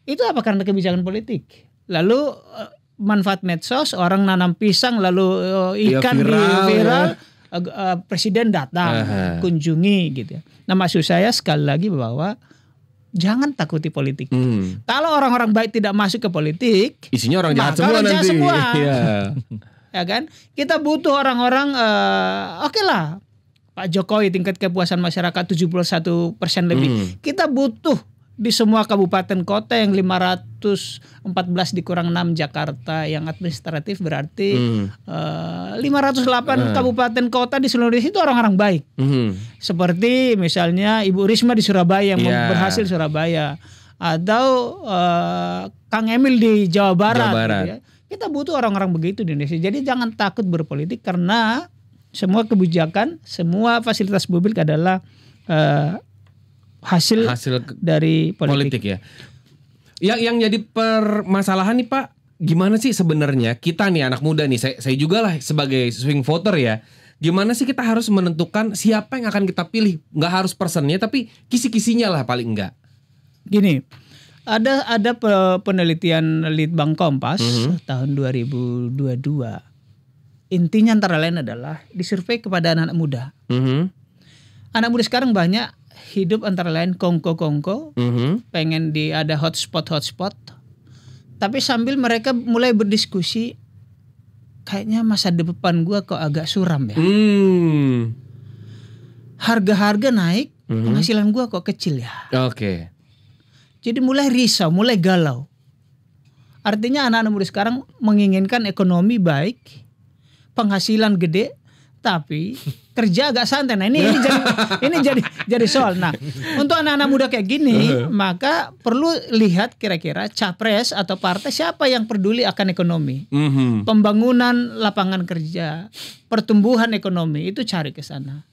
Itu apa? Karena kebijakan politik. Lalu manfaat medsos, orang nanam pisang lalu ikan viral, presiden datang kunjungi gitu ya. Nah maksud saya sekali lagi bahwa jangan takuti politik. Kalau orang-orang baik tidak masuk ke politik, isinya orang jahat semua nanti. Ya kan? Kita butuh orang-orang oke lah. Pak Jokowi tingkat kepuasan masyarakat 71% lebih. Kita butuh di semua kabupaten kota yang 514 dikurang 6 Jakarta yang administratif berarti 508 kabupaten kota di seluruh Indonesia itu orang-orang baik. Seperti misalnya Ibu Risma di Surabaya yang berhasil Surabaya, atau Kang Emil di Jawa Barat. Gitu ya. Kita butuh orang-orang begitu di Indonesia. Jadi jangan takut berpolitik karena semua kebijakan, semua fasilitas publik adalah hasil dari politik ya. Yang jadi permasalahan nih Pak, gimana sih sebenarnya kita nih anak muda nih, saya juga lah sebagai swing voter ya. Gimana sih kita harus menentukan siapa yang akan kita pilih? Nggak harus personnya tapi kisi-kisinya lah paling enggak. Gini, ada penelitian Litbang Kompas tahun 2022. Intinya antara lain adalah disurvei kepada anak-anak muda. Anak muda sekarang banyak hidup antara lain kongko-kongko, pengen ada hotspot, tapi sambil mereka mulai berdiskusi, kayaknya masa depan gua kok agak suram ya. Harga-harga naik, penghasilan gua kok kecil ya. Oke. Jadi mulai risau, mulai galau. Artinya anak-anak muda sekarang menginginkan ekonomi baik, penghasilan gede, tapi kerja agak santai. Nah ini jadi soal. Nah untuk anak-anak muda kayak gini, maka perlu lihat kira-kira capres atau partai siapa yang peduli akan ekonomi, pembangunan lapangan kerja, pertumbuhan ekonomi, itu cari ke sana.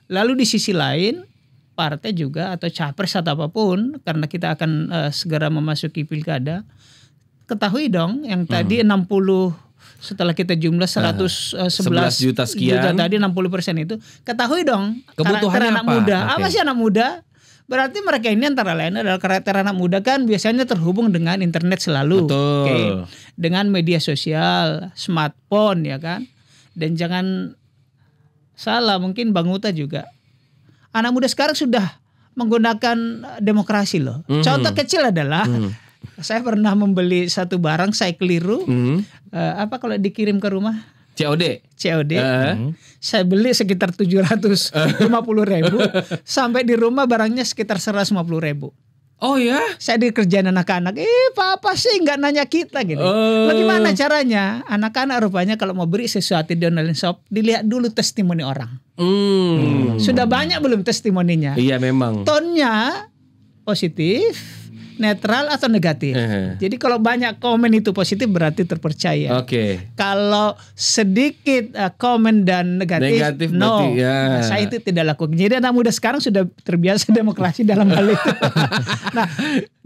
Lalu di sisi lain partai juga atau capres atau apapun, karena kita akan segera memasuki pilkada, ketahui dong yang tadi 60 setelah kita jumlah 111 juta sekian tadi 60% itu, ketahui dong kebutuhannya anak muda. Apa sih anak muda? Berarti mereka ini antara lain adalah karakter anak muda kan biasanya terhubung dengan internet selalu. Dengan media sosial, smartphone ya kan. Dan jangan salah, mungkin Bang Uta juga, anak muda sekarang sudah menggunakan demokrasi loh. Contoh kecil adalah saya pernah membeli satu barang, saya keliru. Apa kalau dikirim ke rumah? COD. Saya beli sekitar 750.000, sampai di rumah barangnya sekitar 150.000. Oh ya? Saya dikerjain anak-anak. Papa sih nggak nanya kita gitu. Bagaimana caranya? Anak-anak rupanya kalau mau beli sesuatu di online shop, dilihat dulu testimoni orang. Sudah banyak belum testimoninya? Iya memang. Tonnya positif, netral atau negatif. Jadi kalau banyak komen itu positif berarti terpercaya. Kalau sedikit komen dan negatif no. Berarti, Nah, saya itu tidak lakukan. Jadi anak muda sekarang sudah terbiasa demokrasi dalam hal itu. Nah,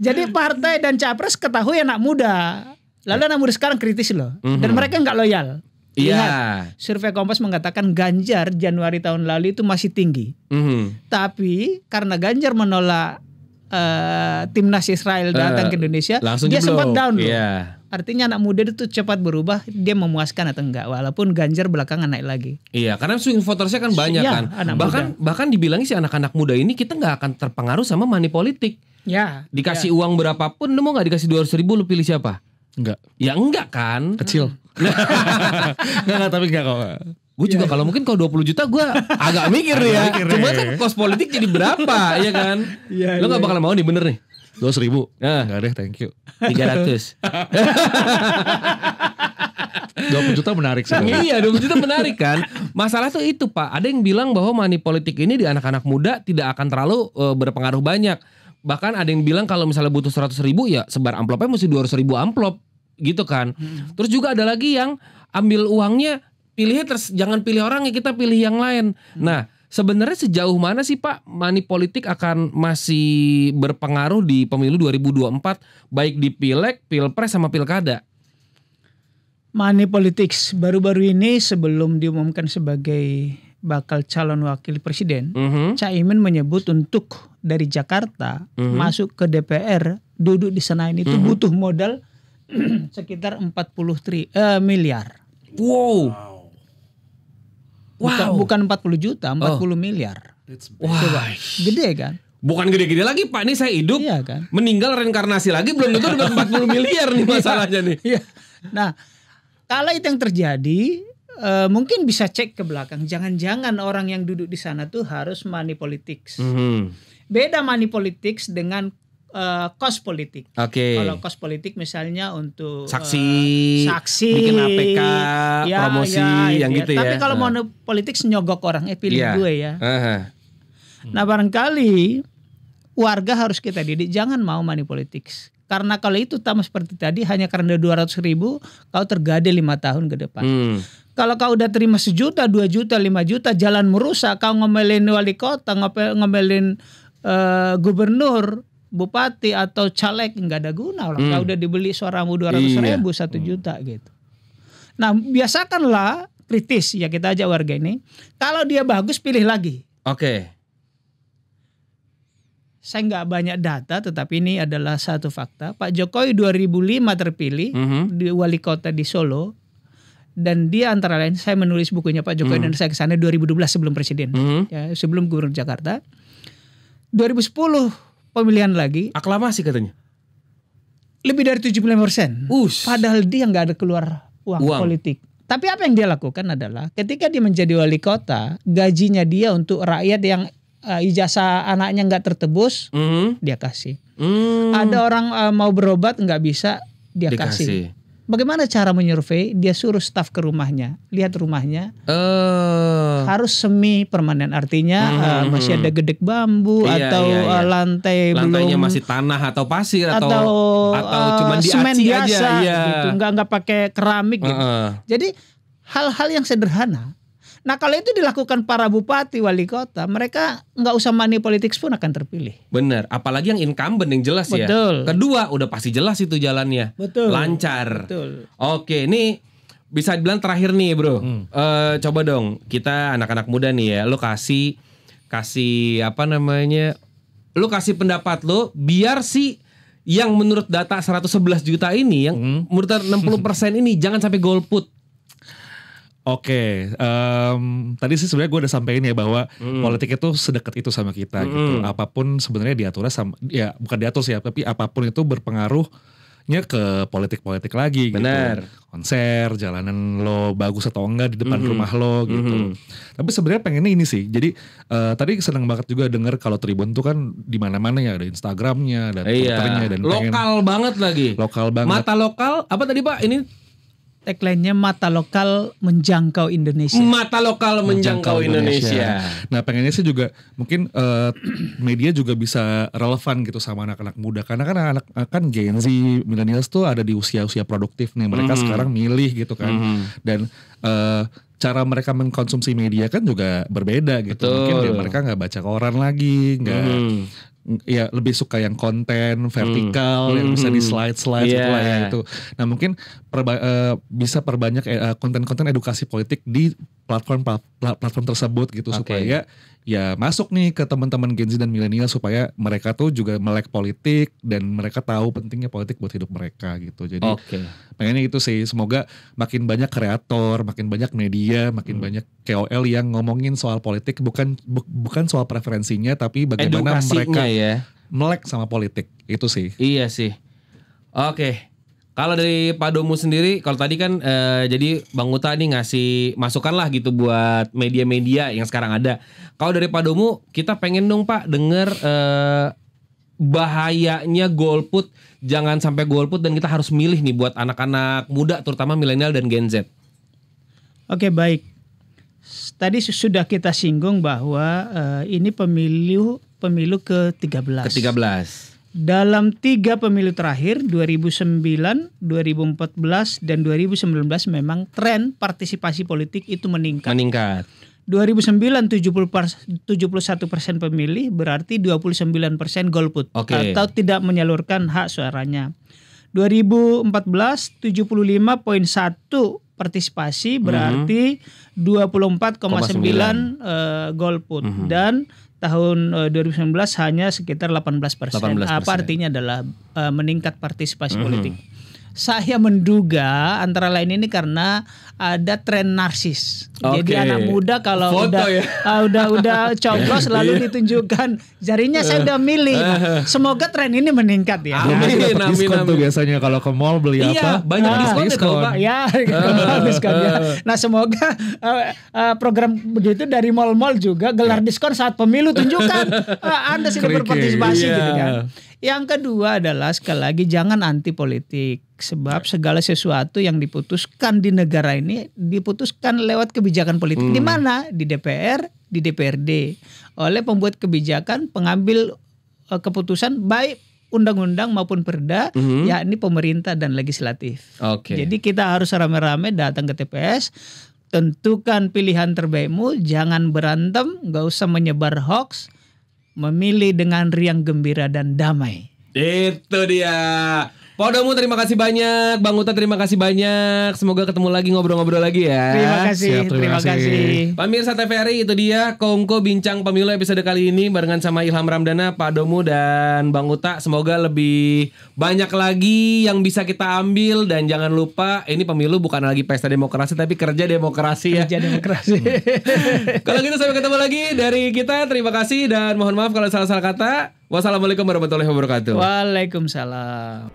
jadi partai dan capres ketahui anak muda. Lalu anak muda sekarang kritis loh. Dan mereka nggak loyal. Lihat, survei Kompas mengatakan Ganjar Januari tahun lalu itu masih tinggi. Tapi karena Ganjar menolak timnas Israel datang ke Indonesia, dia sempat down loh. Artinya anak muda itu cepat berubah, dia memuaskan atau enggak, walaupun Ganjar belakangan naik lagi. Iya, karena swing votersnya kan banyak kan. Bahkan dibilangnya si anak-anak muda ini kita nggak akan terpengaruh sama money politik. Dikasih uang berapapun, lu mau nggak dikasih 200.000 lu pilih siapa? Enggak. Ya enggak kan? Kecil. Enggak, tapi enggak kok. Gue juga kalau mungkin kalau 20 juta gue agak mikir ya. Cuma kan kos politik jadi berapa ya kan? Lo gak bakal mau nih bener nih? 200.000. Nah. Enggak deh, thank you. 300. 20 juta menarik sih. Iya, 20 juta menarik kan. Masalah tuh itu Pak. Ada yang bilang bahwa money politik ini di anak-anak muda tidak akan terlalu berpengaruh banyak. Bahkan ada yang bilang kalau misalnya butuh 100.000 ya sebar amplopnya mesti 200.000 amplop gitu kan. Terus juga ada lagi yang ambil uangnya pilihnya jangan pilih orang ya, kita pilih yang lain. Nah, sebenarnya sejauh mana sih Pak money politik akan masih berpengaruh di pemilu 2024 baik di pileg, pilpres sama pilkada? Money politics baru-baru ini sebelum diumumkan sebagai bakal calon wakil presiden, Caimin menyebut untuk dari Jakarta masuk ke DPR, duduk di Senayan itu butuh modal sekitar 40 miliar. Bukan 40 juta, 40 miliar. Wah, gede kan? Bukan gede-gede lagi Pak, ini saya hidup, Iya kan? meninggal reinkarnasi lagi belum tentu dapat 40 miliar nih masalahnya nih. Iya. Nah, kalau itu yang terjadi, mungkin bisa cek ke belakang. Jangan-jangan orang yang duduk di sana tuh harus money politics. Beda money politics dengan cost politik. Oke. Kalau cost politik misalnya untuk saksi, bikin APK, promosi yang gitu ya. Tapi kalau money politics nyogok orang, pilih Iya. gue ya. Nah barangkali warga harus kita didik jangan mau money politics. Karena kalau itu sama seperti tadi hanya karena 200.000 kau tergadai 5 tahun ke depan. Kalau kau udah terima 1 juta, 2 juta, 5 juta jalan merusak, kau ngomelin wali kota, ngomelin gubernur, bupati atau caleg, nggak ada guna. Kau udah dibeli suaramu 200.000, 1 juta gitu. Nah biasakanlah kritis ya, kita ajak warga ini. Kalau dia bagus pilih lagi. Oke. Saya nggak banyak data, tetapi ini adalah satu fakta. Pak Jokowi 2005 terpilih di wali kota di Solo, dan dia antara lain, saya menulis bukunya Pak Jokowi dan saya kesana 2012 sebelum presiden, ya, sebelum gubernur Jakarta. 2010 pemilihan lagi, Aklamasi katanya. lebih dari 75%. Padahal dia nggak ada keluar uang politik. Tapi apa yang dia lakukan adalah ketika dia menjadi wali kota, gajinya dia untuk rakyat yang ijazah anaknya nggak tertebus, dia kasih. Ada orang mau berobat nggak bisa, dia kasih. Bagaimana cara menyurvei? Dia suruh staf ke rumahnya, lihat rumahnya harus semi permanen, artinya masih ada gedek bambu atau lantainya belum masih tanah atau pasir atau cuma semen diaci biasa, aja, gitu. Nggak pakai keramik gitu. Jadi hal-hal yang sederhana. Nah kalau itu dilakukan para bupati, wali kota, mereka nggak usah money politics pun akan terpilih. Bener, apalagi yang incumbent yang jelas ya. Kedua udah pasti jelas itu jalannya. Lancar. Oke, ini bisa dibilang terakhir nih bro. Coba dong kita anak-anak muda nih ya, lo kasih apa namanya, lo kasih pendapat lo biar si yang menurut data 111 juta ini, yang menurut 60% ini jangan sampai golput. Oke, tadi sih sebenarnya gue udah sampein ya bahwa politik itu sedekat itu sama kita gitu. Apapun sebenarnya diaturnya sama, ya bukan diatur sih, tapi apapun itu berpengaruhnya ke politik lagi gitu. Konser, jalanan lo bagus atau enggak di depan rumah lo gitu. Tapi sebenarnya pengennya ini sih. Jadi tadi senang banget juga denger kalau Tribun tuh kan di mana-mana ya, ada Instagramnya, ada Twitternya, dan lokal banget lagi. Lokal banget. Mata lokal apa tadi Pak? Ini tagline-nya mata lokal menjangkau Indonesia. Mata lokal menjangkau Indonesia. Nah pengennya sih juga mungkin media juga bisa relevan gitu sama anak-anak muda. Karena kan anak kan Gen Z, millennials tuh ada di usia-usia produktif nih. Mereka sekarang milih gitu kan. Dan cara mereka mengkonsumsi media kan juga berbeda gitu. Mungkin ya mereka gak baca koran lagi, ya lebih suka yang konten vertikal yang bisa di slide gitu lah ya itu. Nah mungkin bisa perbanyak konten-konten edukasi politik di platform tersebut gitu supaya ya masuk nih ke teman-teman Gen Z dan milenial supaya mereka tuh juga melek politik dan mereka tahu pentingnya politik buat hidup mereka gitu. Jadi pengennya itu sih, semoga makin banyak kreator, makin banyak media, makin banyak KOL yang ngomongin soal politik, bukan soal preferensinya tapi bagaimana edukasinya mereka ya melek sama politik itu sih. Iya sih. Oke. Kalau dari Pak Domu sendiri, kalau tadi kan jadi Bang Uta nih ngasih masukan lah gitu buat media-media yang sekarang ada. Kalau dari Pak Domu, kita pengen dong Pak denger bahayanya golput, jangan sampai golput dan kita harus milih nih buat anak-anak muda terutama milenial dan Gen Z. Oke, baik. Tadi sudah kita singgung bahwa ini pemilu ke-13. Ke-13. Dalam 3 pemilu terakhir 2009, 2014 dan 2019 memang tren partisipasi politik itu meningkat. 2009 71% pemilih berarti 29% golput atau tidak menyalurkan hak suaranya. 2014 75,1 partisipasi berarti 24,9 golput dan tahun 2019 hanya sekitar 18%. Apa artinya adalah meningkat partisipasi politik. Saya menduga antara lain ini karena ada tren narsis. Jadi anak muda kalau udah coblos lalu ditunjukkan jarinya saya udah milih. Nah, semoga tren ini meningkat ya. Amin. Diskon tuh biasanya kalau ke mall beli apa? Banyak diskon. Pak. Ya, diskon ya. Nah, semoga program begitu dari mall-mall juga gelar diskon saat pemilu, tunjukkan Anda sudah berpartisipasi gitu kan. Yang kedua adalah sekali lagi jangan anti politik. Sebab segala sesuatu yang diputuskan di negara ini diputuskan lewat kebijakan politik. Di mana? Di DPR, di DPRD. Oleh pembuat kebijakan, pengambil keputusan baik undang-undang maupun perda, yakni pemerintah dan legislatif. Jadi kita harus rame-rame datang ke TPS, tentukan pilihan terbaikmu, jangan berantem, gak usah menyebar hoax, memilih dengan riang gembira dan damai. Itu dia. Pak Domu terima kasih banyak, Bang Uta terima kasih banyak. Semoga ketemu lagi ngobrol-ngobrol lagi ya. Terima kasih. Terima kasih. Pemirsa TVRI itu dia Kongko Bincang Pemilu episode kali ini barengan sama Ilham Ramdana, Pak Domu dan Bang Uta. Semoga lebih banyak lagi yang bisa kita ambil dan jangan lupa ini pemilu bukan lagi pesta demokrasi tapi kerja demokrasi ya. Kerja demokrasi. Kalau gitu sampai ketemu lagi dari kita. Terima kasih dan mohon maaf kalau salah-salah kata. Wassalamualaikum warahmatullahi wabarakatuh. Waalaikumsalam.